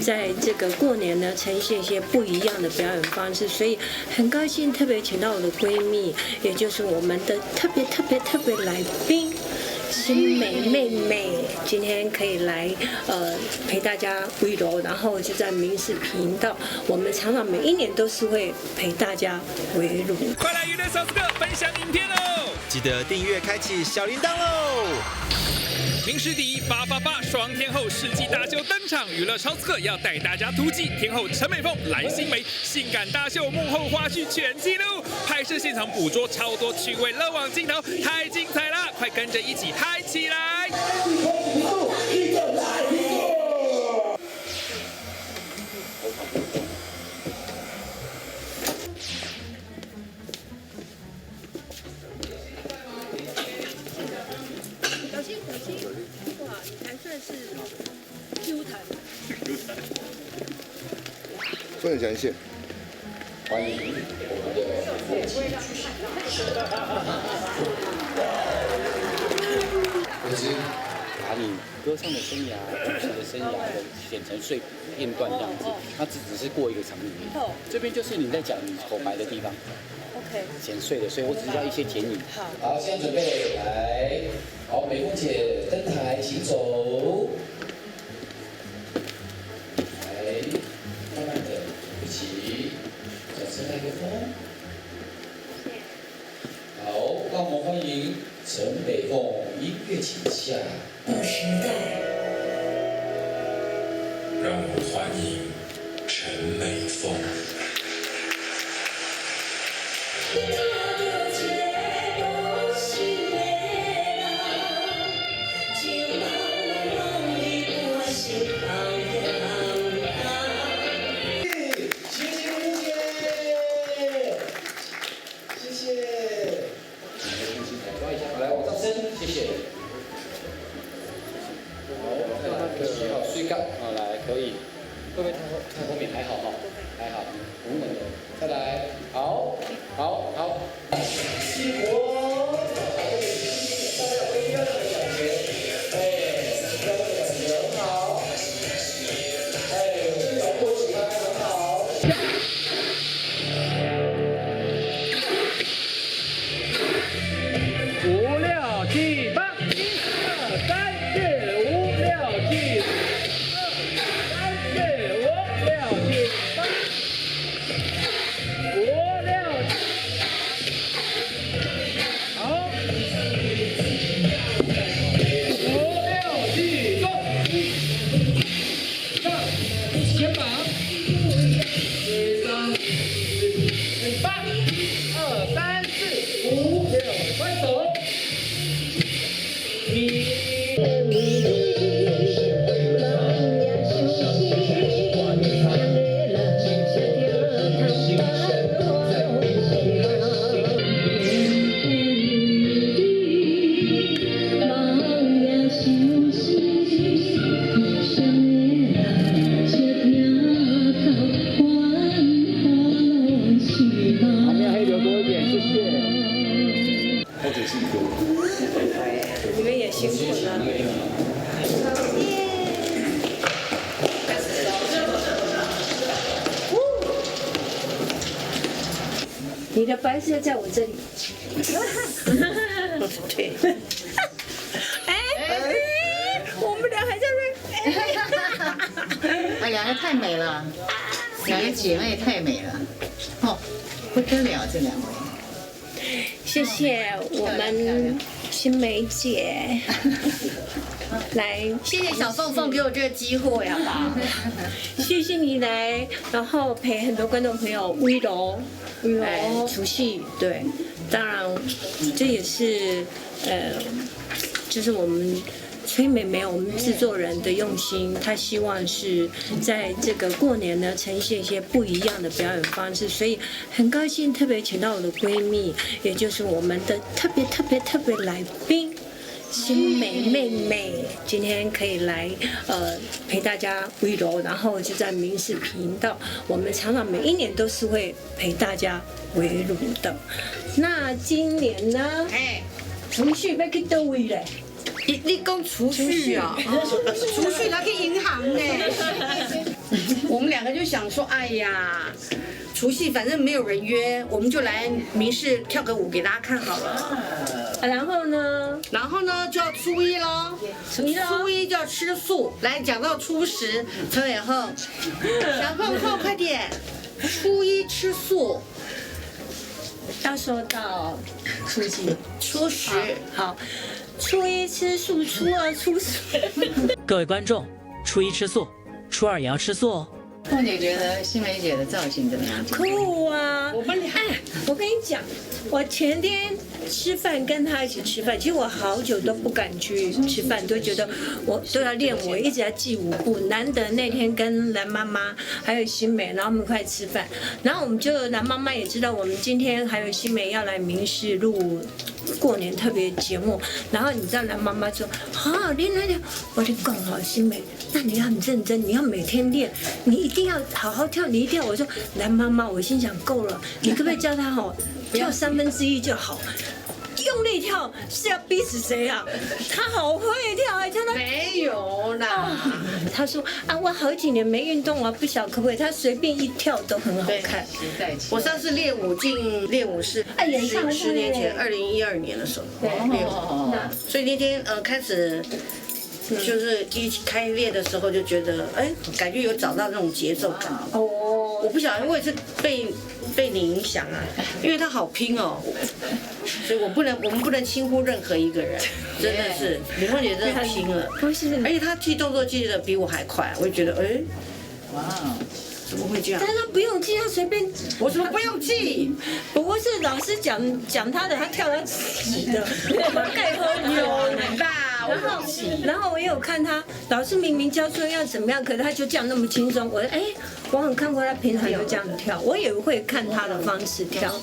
在这个过年呢，呈现一些不一样的表演方式，所以很高兴特别请到我的闺蜜，也就是我们的特别来宾。新美妹妹今天可以来陪大家围炉，然后就在民视频道，我们常常每一年都是会陪大家围炉。快来娱乐小时刻分享影片喽！记得订阅开启小铃铛喽！民视第一888双天后世纪大秀登场，娱乐超时刻要带大家突击天后陈美凤、蓝心湄性感大秀幕后花絮全记录，拍摄现场捕捉超多趣味漏网镜头，太精彩啦！快跟着一起嗨起来！哇，你还算是 Q 弹。分享一下，欢迎。我是把你歌唱的生涯、主持的生涯的剪成碎片段这样子，它只是过一个场景而已。这边就是你在讲你口白的地方。OK。剪碎的，所以我只是要一些剪影。好，现在准备来，好，美凤姐登台，请走。来，慢慢的一起，小声麦克风。好，让我们欢迎陈美凤，音乐请下。时代。让我们欢迎陈美凤。好，来，可以。会不会太后面还好哈？还好，稳稳的。再来，好。西国，大家有一样的感觉，一样的感觉很好。这种过起来很好。5、6、7、8，1、2、3、4、5、6、7。你们也辛苦了。你的白色在我这里。对。我们俩还在那。哎，两个太美了，两个姐妹太美了，哦，不得了，这两位。谢谢我们新梅姐，来，谢谢小凤凤给我这个机会，好不好？谢谢你来，然后陪很多观众朋友围炉，除夕，对，当然这也是就是我们崔美美我们制作人的用心，她希望是在这个过年呢呈现一些不一样的表演方式，所以很高兴特别请到我的闺蜜，也就是我们的特别来宾。新美妹妹今天可以来陪大家围炉，然后就在民视频道，我们常常每一年都是会陪大家围炉的。那今年呢？储蓄要去倒位嘞？你讲储蓄啊？储蓄拿去银行呢？我们两个就想说，哎呀，除夕反正没有人约，我们就来民视跳个舞给大家看好了。然后呢？然后呢就要初一喽，初一就要吃素。来讲到初十，陈伟恒，小凤后快点，初一吃素。要说到初几？初十。好，初一吃素，初二初十。各位观众，初一吃素，初二也要吃素哦。凤姐觉得新梅姐的造型怎么样？酷啊！我跟你讲，我前天吃饭跟她一起吃饭，其实我好久都不敢去吃饭，都觉得我都要练舞，一直在记舞步。难得那天跟蓝妈妈还有新美，然后我们一块吃饭，然后我们就蓝妈妈也知道我们今天还有新美要来民视录过年特别节目，然后你知道蓝妈妈说啊，练，我就讲好新美，那你要很认真，你要每天练，你一定要好好跳，你一定要。我说蓝妈妈，我心想够了，你可不可以教她跳1/3就好？用力跳是要逼死谁啊？他好会跳，还跳到没有啦。他说啊，我好几年没运动啊，不晓得可不可以？他随便一跳都很好看。我上次练舞进练舞室，10年前，2012年的时候练舞，所以那天开始。就是一起开练的时候就觉得，哎，感觉有找到那种节奏感。哦，我不晓得，我也是被你影响啊，因为他好拼哦，所以我们不能轻忽任何一个人，真的是李凤姐真的拼了，而且她记动作记得比我还快，我就觉得，哎，哇。怎么会这样？但他不用记，他随便。我怎么不用记？不过是老师讲他的，他跳他自己的，盖喝有吧？然后我也有看他，老师明明教说要怎么样，可是他就这样那么轻松。我说，哎，我很看过他平常就这样跳，我也会看他的方式跳。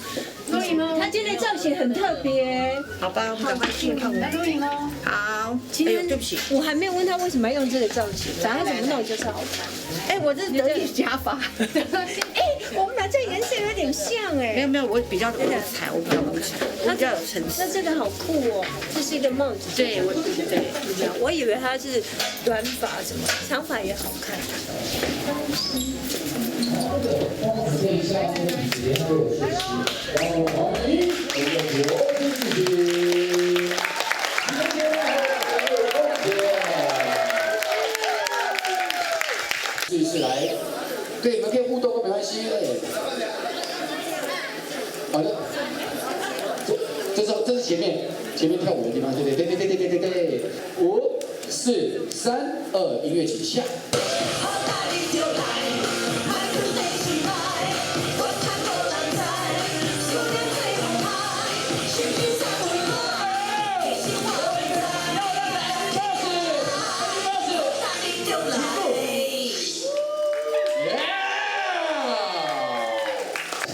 录影哦。他今天造型很特别。好吧，我们赶快进看舞。来录影哦。好。今天对不起，我还没有问他为什么要用这个造型，反正他怎么弄就是好看。哎，我这是得意假发。哎，我们俩这颜色有点像哎。没有，我比较五彩，我比较有层次。那这个好酷哦，这是一个帽子。对，我以为它是短发什么，长发也好看。是来，对，你们可以互动都没关系。好的，这是前面跳舞的地方，对。5、4、3、2，音乐起下。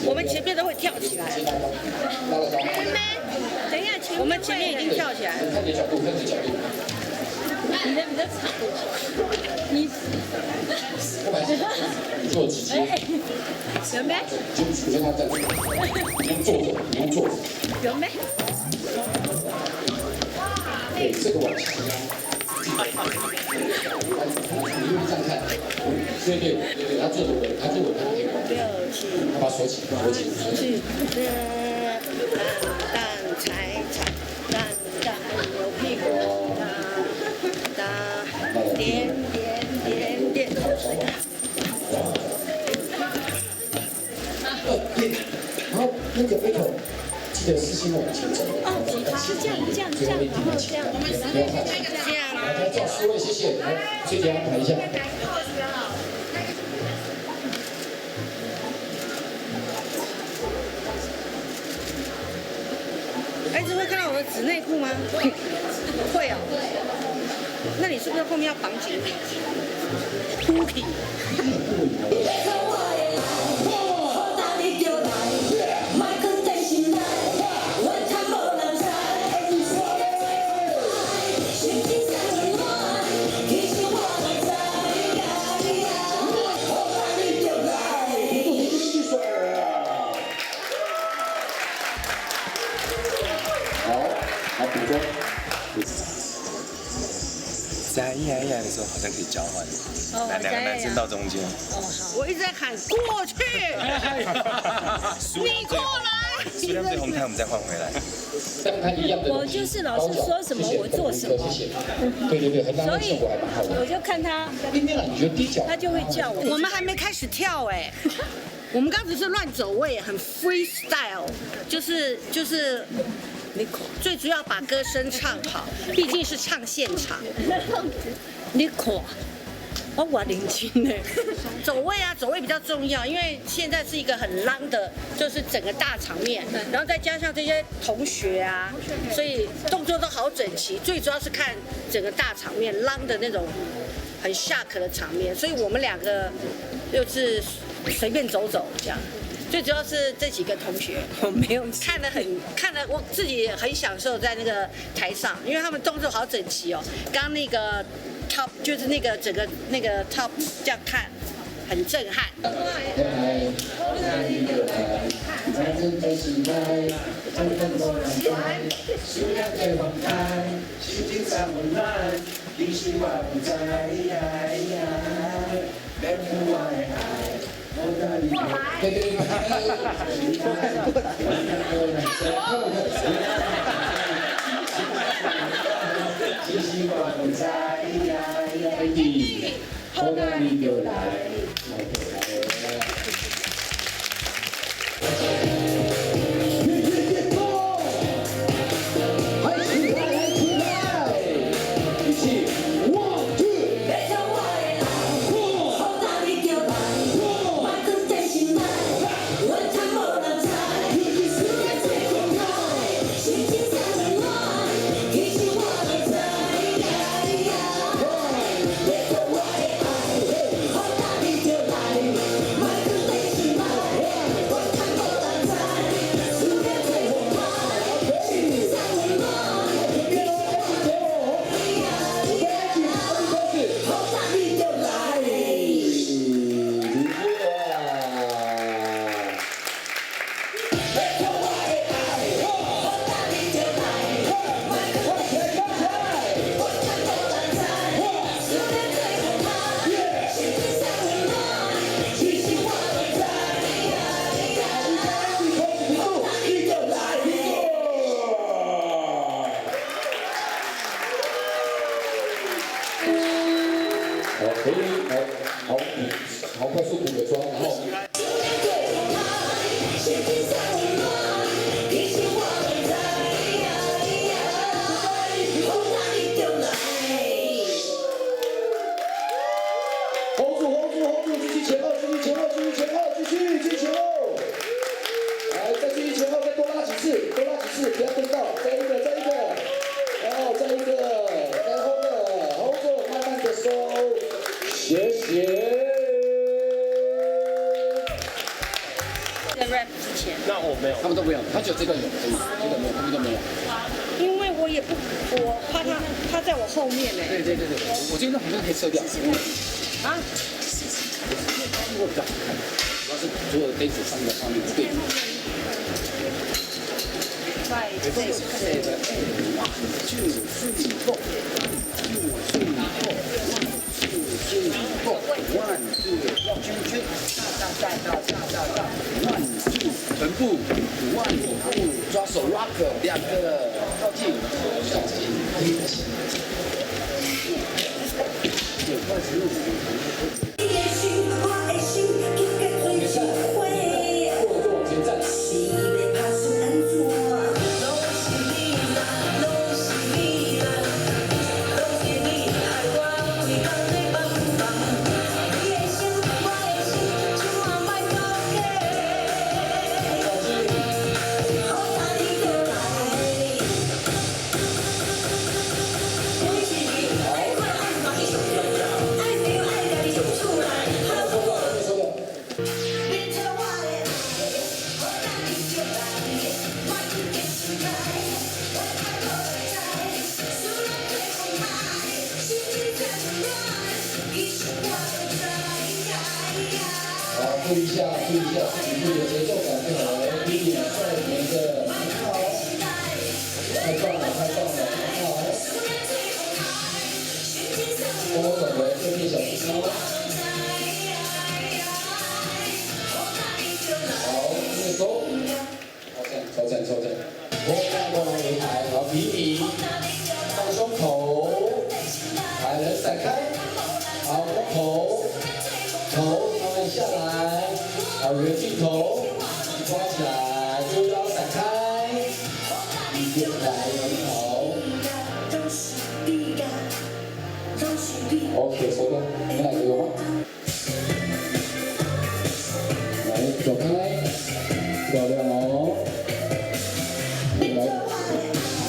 我们前面都会跳起来。等一下，我们前面已经跳起来了。看你的角度。你的比较长，你做直接。有没？就首先他站着，你用坐着。有没？对，这个往下压。你用这样看，对，他坐着稳，他可以稳。他把手起。蛋踩，有屁股，点。然后那个背头记得视线往前走。是这样，然后这样。这样。来，找4位，谢谢。来，最佳安排一下。哎，这会看到我的纸内裤吗？会哦。那你是不是后面要绑紧凸体？在呀呀的时候好像可以交换，两个男生到中间。哦，好。我一直在喊过去，你过来。数量最红台，我们再换回来。我就是老师说什么我做什么。对对对，很所以我就看他，他就会叫我。我们还没开始跳哎，我们刚只是乱走位，很 freestyle， 就是最主要把歌声唱好，毕竟是唱现场。你看，我年轻呢。走位啊，走位比较重要，因为现在是一个很浪的，就是整个大场面，然后再加上这些同学啊，所以动作都好整齐。最主要是看整个大场面，浪的那种很 shock 的场面，所以我们两个就是随便走走这样。最主要是这几个同学，我没有看得我自己也很享受在那个台上，因为他们动作好整齐哦。刚刚那个 top 就是那个整个那个 top 这样看，很震撼。对对对。好大你就来。好，快速补个妆，然后。hold 住，继续前后，继续前后，来，再继续前后，再多拉几次，不要跟到，再一个，然后再一个，再 hold 住，慢慢的收，谢谢。在 rap 之前，那我没有，他们都没有，他只有这段有，这个没有，他们都没有。因为我也不，我怕他在我后面呢。对，我觉得那好像可以撤掉。啊？如果比较好看，主要是所有的杯子上的画面对。在这个臀部抓手 rocker 两个靠近，小心。注意一下，自己的节奏感就好了。第一点，帅年的很好，太棒了，很好。头慢慢下来，好，圆镜头，抓起来，右腰闪开，一边来很好。OK， 随便，你们两个有吗？来，走开，漂亮哦。来，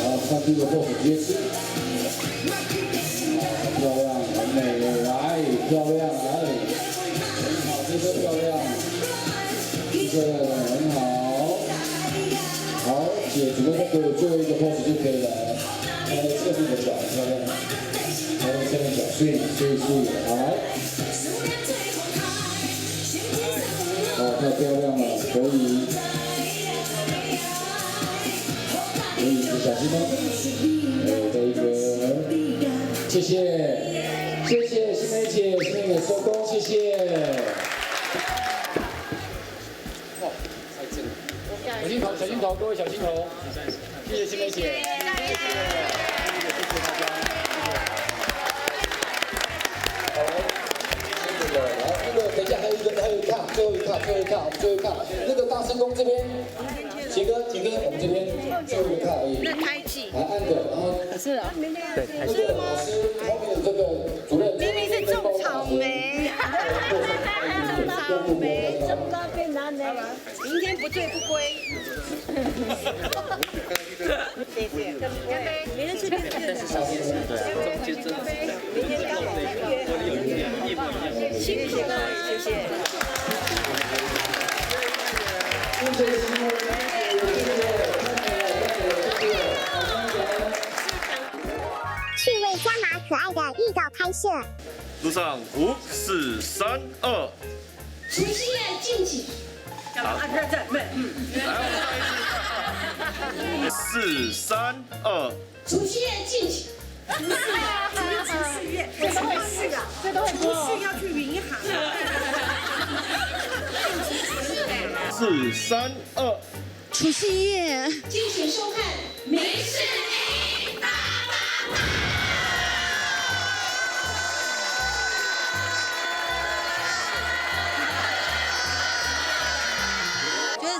然后看这个 pose 直接吃。漂亮，很美，来，漂亮，来，很好，这个漂亮，这个很好。好，姐准备再给我最后一个 pose 就可以了。来，侧面的脚，漂亮。来，侧面脚，睡，好来。哦，太漂亮了，可以，小心哦。这一个，谢谢新梅姐，新梅姐收工，谢谢。哇，太正了！小心头，各位小心头。谢谢新梅姐，谢谢大家。好，那个，来，那个，等一下，还有一卡，最后一卡，那个大声公这边，杰哥，我们这边最后一个卡而已。那胎记。来按的，然后。是啊。对，那个老师后面的这个主任。明明是种草莓。种草莓，种到变难呢。明天不醉不归。谢谢。干杯！明天吃冰淇淋。明天刚好约好。辛苦了，谢谢。趣味加码可爱的预告拍摄。路上5、4、3、2。除夕夜敬请。好，4、3、2。除夕夜敬请。这都会试啊，这都会播。除夕要去银行。4、3、2。除夕夜，敬请收看《民视188》。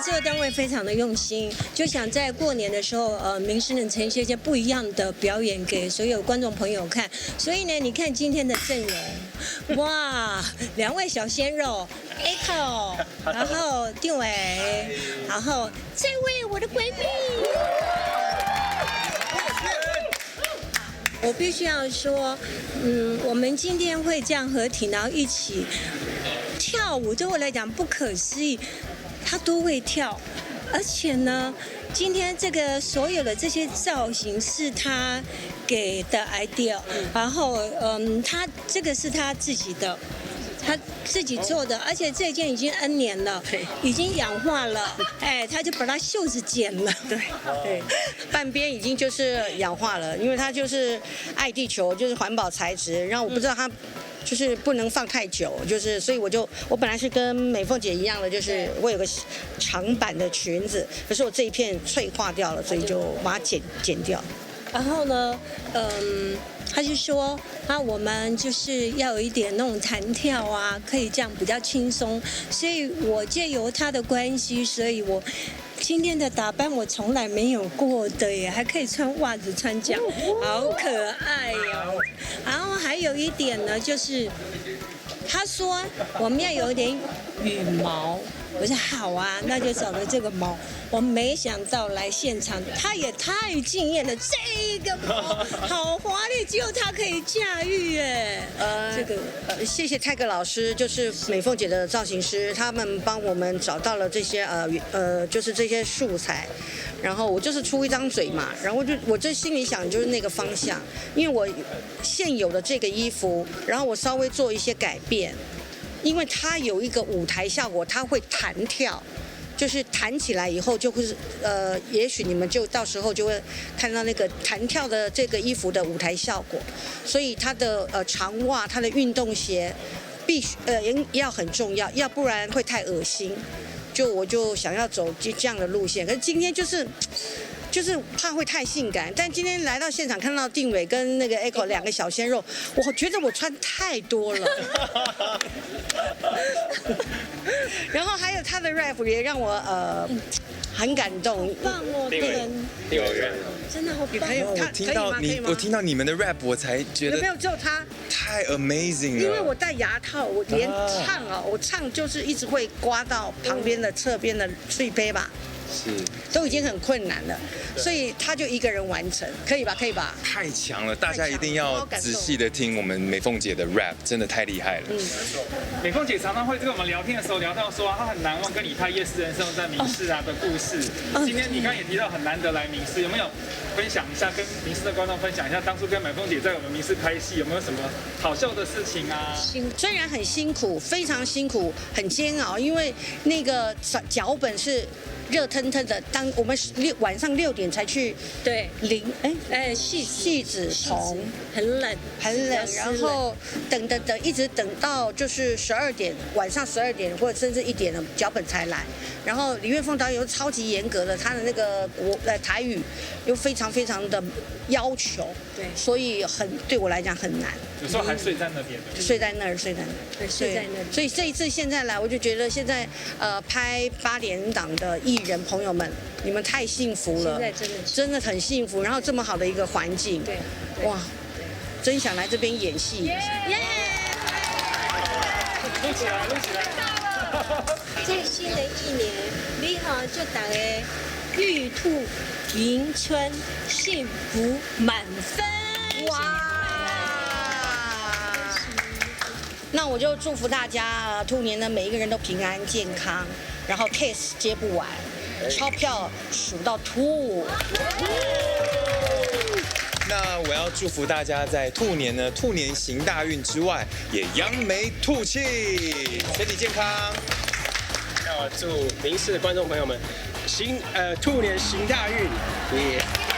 这个单位非常的用心，就想在过年的时候，民视能呈现一些不一样的表演给所有观众朋友看。所以呢，你看今天的阵容，哇，2位小鲜肉 ，Echo， 然后定伟，然后这位我的闺蜜。我必须要说，我们今天会这样合体，然后一起跳舞，对我来讲不可思议。他都会跳，而且呢，今天这个所有的这些造型是他给的 idea，然后他这个是他自己的。他自己做的，而且这件已经 N 年了，已经氧化了，哎，他就把他袖子剪了，对，半边已经就是氧化了，因为他就是爱地球，就是环保材质，然后我不知道他。就是不能放太久，就是所以我本来是跟美凤姐一样的，就是我有个长版的裙子，可是我这一片脆化掉了，所以就把它剪掉。然后呢，他就说我们就是要有一点那种弹跳啊，可以这样比较轻松。所以我借由他的关系，所以我今天的打扮我从来没有过的耶，还可以穿袜子穿这样，好可爱哦。然后还有一点呢，就是他说我们要有一点羽毛。我说好啊，那就找了这个毛。我没想到来现场，他也太惊艳了，这个毛好华丽，只有他可以驾驭耶。这个谢谢泰格老师，就是美凤姐的造型师，他们帮我们找到了这些就是这些素材。然后我就是出一张嘴嘛，然后我这心里想就是那个方向，因为我现有的这个衣服，然后我稍微做一些改变。因为它有一个舞台效果，它会弹跳，就是弹起来以后就会也许你们就到时候就会看到那个弹跳的这个衣服的舞台效果，所以它的长袜、它的运动鞋必须要很重要，要不然会太恶心。我就想要走这样的路线，可是今天就是怕会太性感，但今天来到现场看到定伟跟那个 Echo 2个小鲜肉，我觉得我穿太多了。然后还有他的 rap 也让我很感动。棒哦，幼儿园，真的好棒。可以，我听到你们的 rap， 我才觉得没有只有他太 amazing 了。因为我戴牙套，我连唱我唱就是一直会刮到旁边的侧边的碎杯吧。是，都已经很困难了，所以他就一个人完成，可以吧？可以吧？太强了，大家一定要仔细的听我们美凤姐的 rap， 真的太厉害了。美凤姐常常会跟我们聊天的时候聊到说，她很难忘跟你拍《夜市人生》在民视的故事。今天你刚刚也提到很难得来民视，有没有分享一下跟民视的观众分享一下，当初跟美凤姐在我们民视拍戏有没有什么好笑的事情啊？虽然很辛苦，非常辛苦，很煎熬，因为那个脚本是热腾腾的，当我们晚上6点才去，对，戏子棚，很冷，然后等，一直等到就是12点，晚上12点或者甚至1点了，脚本才来。然后李岳峰导演又超级严格的，他的那个台语又非常非常的要求，对，所以对我来讲很难。有时候还睡在那边，睡在那儿。所以这一次现在来，我就觉得现在拍8点档的艺人朋友们，你们太幸福了，现在真的很幸福。然后这么好的一个环境，对，哇，真想来这边演戏。耶！录起来！在新的一年，你好，祝大家玉兔迎春，幸福满分！哇！那我就祝福大家兔年呢，每一个人都平安健康，然后 case 接不完，钞票数到吐。那我要祝福大家在兔年呢，兔年行大运之外，也扬眉吐气，身体健康。要祝民视的观众朋友们兔年行大运，也。